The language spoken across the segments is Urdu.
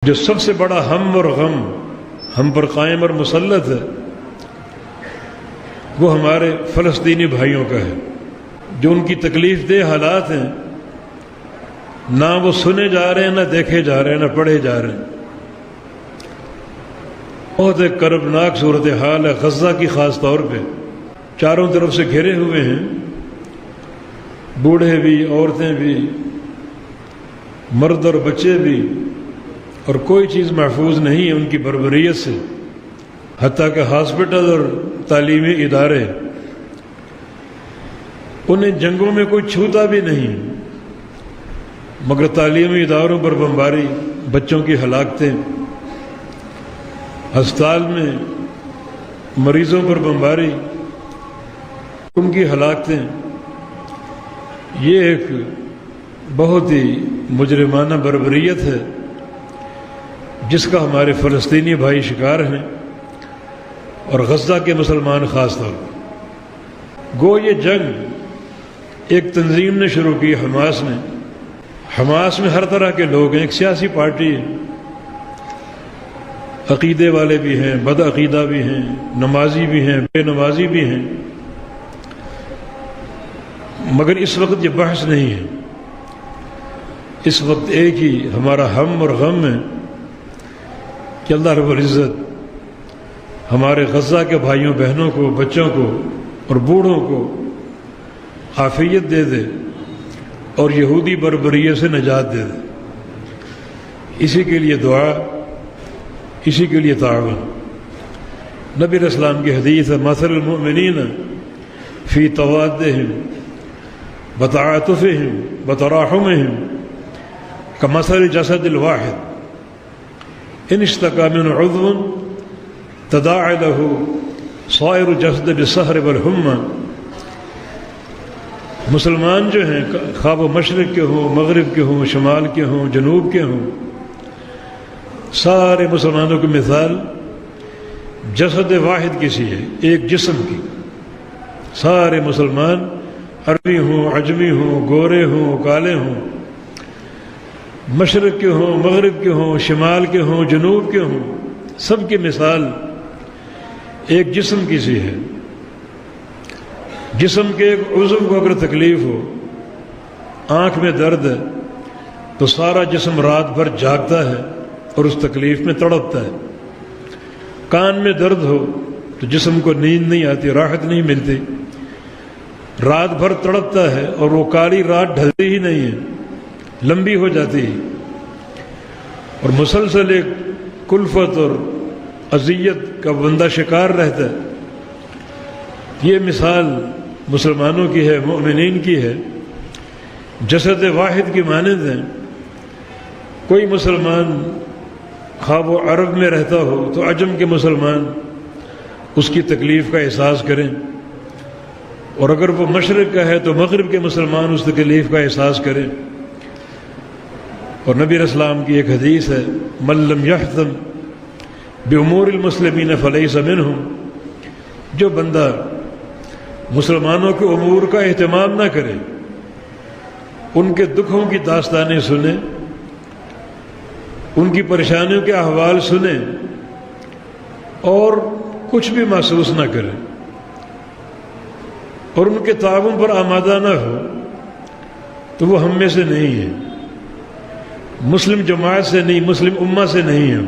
جو سب سے بڑا ہم اور غم ہم پر قائم اور مسلط ہے وہ ہمارے فلسطینی بھائیوں کا ہے، جو ان کی تکلیف دہ حالات ہیں، نہ وہ سنے جا رہے ہیں، نہ دیکھے جا رہے ہیں، نہ پڑھے جا رہے ہیں۔ بہت ایک کربناک صورتحال ہے غزہ کی، خاص طور پہ چاروں طرف سے گھرے ہوئے ہیں، بوڑھے بھی، عورتیں بھی، مرد اور بچے بھی، اور کوئی چیز محفوظ نہیں ہے ان کی بربریت سے، حتیٰ کہ ہاسپٹل اور تعلیمی ادارے انہیں جنگوں میں کوئی چھوتا بھی نہیں، مگر تعلیمی اداروں پر بمباری، بچوں کی ہلاکتیں، ہسپتال میں مریضوں پر بمباری، ان کی ہلاکتیں، یہ ایک بہت ہی مجرمانہ بربریت ہے جس کا ہمارے فلسطینی بھائی شکار ہیں، اور غزہ کے مسلمان خاص طور پر۔ گو یہ جنگ ایک تنظیم نے شروع کی، حماس نے۔ حماس میں ہر طرح کے لوگ ہیں، ایک سیاسی پارٹی ہے، عقیدے والے بھی ہیں، بد عقیدہ بھی ہیں، نمازی بھی ہیں، بے نمازی بھی ہیں، مگر اس وقت یہ بحث نہیں ہے۔ اس وقت ایک ہی ہمارا ہم اور غم ہے کہ اللہ رب العزت ہمارے غزہ کے بھائیوں بہنوں کو، بچوں کو اور بوڑھوں کو عافیت دے دے اور یہودی بربریت سے نجات دے دے۔ اسی کے لیے دعا، اسی کے لیے تعاون۔ نبی علیہ السلام کی حدیث ہے، مثل المؤمنین فی توادہم وتعاطفہم وتراحمہم کمثل الجسد الواحد ان اشتکا من عضو تداعی له سائر الجسد بالسہر والحمى۔ مسلمان جو ہیں، خواہ وہ مشرق کے ہوں، مغرب کے ہوں، شمال کے ہوں، جنوب کے ہوں، سارے مسلمانوں کی مثال جسد واحد کسی ہے، ایک جسم کی۔ سارے مسلمان عربی ہوں، عجمی ہوں، گورے ہوں، کالے ہوں، مشرق کے ہوں، مغرب کے ہوں، شمال کے ہوں، جنوب کے ہوں، سب کی مثال ایک جسم کی سی ہے۔ جسم کے ایک عضو کو اگر تکلیف ہو، آنکھ میں درد ہے تو سارا جسم رات بھر جاگتا ہے اور اس تکلیف میں تڑپتا ہے۔ کان میں درد ہو تو جسم کو نیند نہیں آتی، راحت نہیں ملتی، رات بھر تڑپتا ہے اور وہ کالی رات ڈھلتی ہی نہیں ہے، لمبی ہو جاتی ہے، اور مسلسل ایک کلفت اور اذیت کا بندہ شکار رہتا ہے۔ یہ مثال مسلمانوں کی ہے، مومنین کی ہے، جسد واحد کی مانند ہیں۔ کوئی مسلمان خواہ وہ عرب میں رہتا ہو تو عجم کے مسلمان اس کی تکلیف کا احساس کریں، اور اگر وہ مشرق کا ہے تو مغرب کے مسلمان اس تکلیف کا احساس کریں۔ اور نبی علیہ السلام کی ایک حدیث ہے، من لم یحتم بامور المسلمین فلیس منہم، جو بندہ مسلمانوں کے امور کا اہتمام نہ کرے، ان کے دکھوں کی داستانیں سنے، ان کی پریشانیوں کے احوال سنے اور کچھ بھی محسوس نہ کرے اور ان کے تعاون پر آمادہ نہ ہو، تو وہ ہم میں سے نہیں ہے، مسلم جماعت سے نہیں، مسلم امہ سے نہیں ہے۔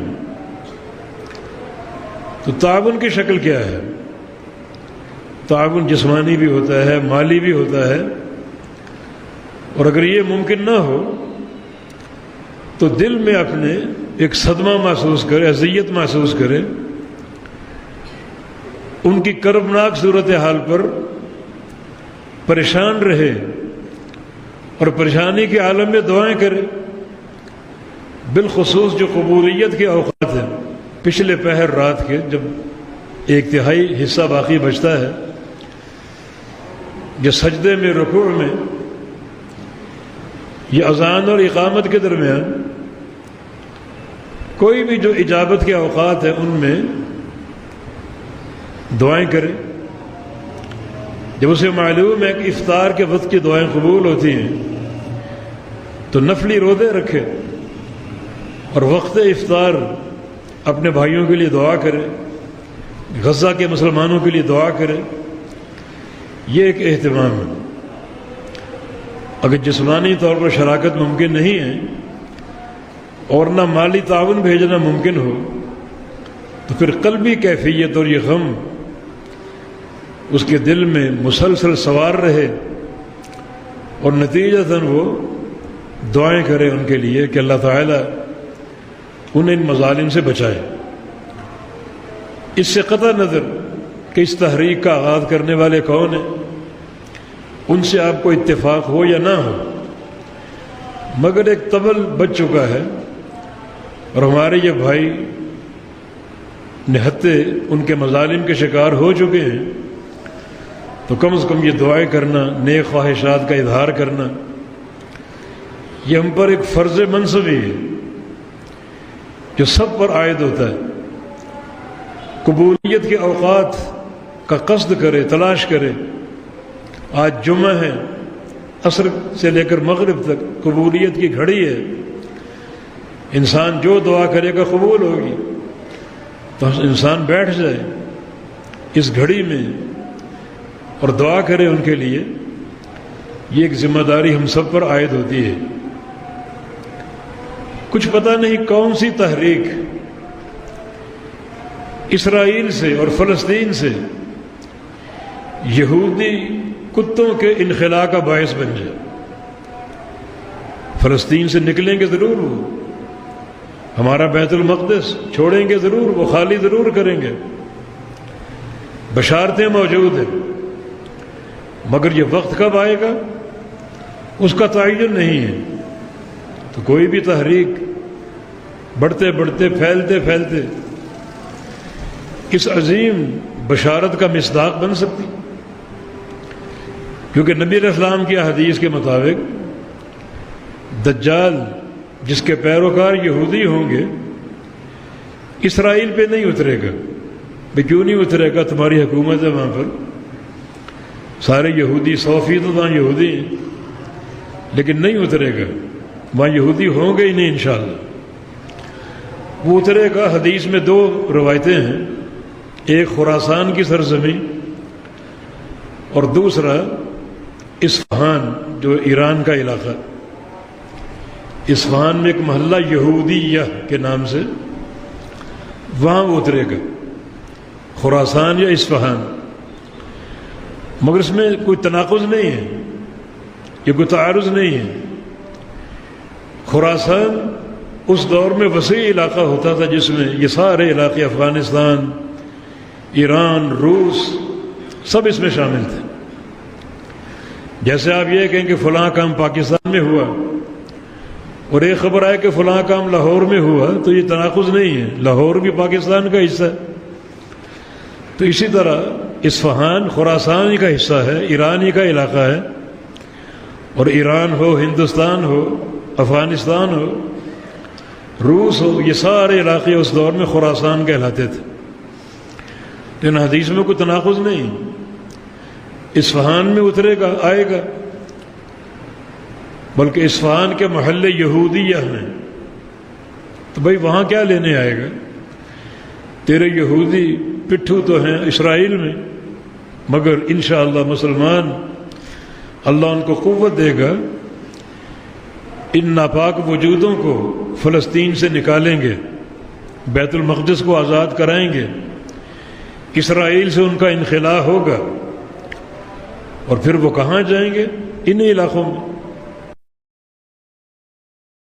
تو تعاون کی شکل کیا ہے؟ تعاون جسمانی بھی ہوتا ہے، مالی بھی ہوتا ہے، اور اگر یہ ممکن نہ ہو تو دل میں اپنے ایک صدمہ محسوس کرے، اذیت محسوس کرے، ان کی کربناک صورتحال پر پریشان رہے اور پریشانی کے عالم میں دعائیں کرے۔ بالخصوص جو قبولیت کے اوقات ہیں، پچھلے پہر رات کے جب ایک تہائی حصہ باقی بچتا ہے، یہ سجدے میں، رکوع میں، یہ اذان اور اقامت کے درمیان کوئی بھی جو اجابت کے اوقات ہیں ان میں دعائیں کرے۔ جب اسے معلوم ہے کہ افطار کے وقت کی دعائیں قبول ہوتی ہیں تو نفلی روزے رکھے، اور وقت افطار اپنے بھائیوں کے لیے دعا کرے، غزہ کے مسلمانوں کے لیے دعا کرے، یہ ایک اہتمام ہے۔ اگر جسمانی طور پر شراکت ممکن نہیں ہے اور نہ مالی تعاون بھیجنا ممکن ہو، تو پھر قلبی کیفیت اور یہ غم اس کے دل میں مسلسل سوار رہے، اور نتیجتاً وہ دعائیں کرے ان کے لیے کہ اللہ تعالیٰ انہیں ان مظالم سے بچائے۔ اس سے قطع نظر کہ اس تحریک کا آغاز کرنے والے کون ہیں، ان سے آپ کو اتفاق ہو یا نہ ہو، مگر ایک طبل بچ چکا ہے، اور ہمارے یہ بھائی نہتے ان کے مظالم کے شکار ہو چکے ہیں، تو کم از کم یہ دعائیں کرنا، نیک خواہشات کا اظہار کرنا، یہ ہم پر ایک فرض منصبی ہے جو سب پر عائد ہوتا ہے۔ قبولیت کے اوقات کا قصد کرے، تلاش کرے۔ آج جمعہ ہے، عصر سے لے کر مغرب تک قبولیت کی گھڑی ہے، انسان جو دعا کرے گا قبول ہوگی، تو انسان بیٹھ جائے اس گھڑی میں اور دعا کرے ان کے لیے۔ یہ ایک ذمہ داری ہم سب پر عائد ہوتی ہے۔ کچھ پتہ نہیں کون سی تحریک اسرائیل سے اور فلسطین سے یہودی کتوں کے انخلاء کا باعث بن جائے۔ فلسطین سے نکلیں گے ضرور، وہ ہمارا بیت المقدس چھوڑیں گے ضرور، وہ خالی ضرور کریں گے، بشارتیں موجود ہیں، مگر یہ وقت کب آئے گا اس کا تعین نہیں ہے۔ تو کوئی بھی تحریک بڑھتے بڑھتے پھیلتے پھیلتے اس عظیم بشارت کا مصداق بن سکتی، کیونکہ نبی علیہ السلام کی حدیث کے مطابق دجال جس کے پیروکار یہودی ہوں گے اسرائیل پہ نہیں اترے گا۔ بھئی کیوں نہیں اترے گا؟ تمہاری حکومت ہے وہاں پر، سارے یہودی 100% وہاں یہودی ہیں، لیکن نہیں اترے گا، وہاں یہودی ہوں گے ہی نہیں انشاءاللہ۔ وہ اترے گا، حدیث میں 2 روایتیں ہیں، ایک خراسان کی سرزمین اور دوسرا اصفہان جو ایران کا علاقہ۔ اصفہان میں ایک محلہ یہودیہ کے نام سے، وہاں وہ اترے گا، خراسان یا اصفہان۔ مگر اس میں کوئی تناقض نہیں ہے، یہ کوئی تعارض نہیں ہے۔ خراسان اس دور میں وسیع علاقہ ہوتا تھا جس میں یہ سارے علاقے، افغانستان، ایران، روس، سب اس میں شامل تھے۔ جیسے آپ یہ کہیں کہ فلاں کام پاکستان میں ہوا اور ایک خبر آئے کہ فلاں کام لاہور میں ہوا، تو یہ تناقض نہیں ہے، لاہور بھی پاکستان کا حصہ ہے۔ تو اسی طرح اصفہان خراسان ہی کا حصہ ہے، ایران ہی کا علاقہ ہے، اور ایران ہو، ہندوستان ہو، افغانستان ہو، روس ہو، یہ سارے علاقے اس دور میں خراسان کہلاتے تھے۔ لیکن حدیث میں کوئی تناقض نہیں، اصفہان میں اترے گا، آئے گا، بلکہ اصفہان کے محلے یہودیہ ہیں، تو بھائی وہاں کیا لینے آئے گا؟ تیرے یہودی پٹھو تو ہیں اسرائیل میں، مگر انشاءاللہ مسلمان اللہ ان کو قوت دے گا، ان ناپاک وجودوں کو فلسطین سے نکالیں گے، بیت المقدس کو آزاد کرائیں گے، اسرائیل سے ان کا انخلاء ہوگا، اور پھر وہ کہاں جائیں گے؟ انہی علاقوں میں۔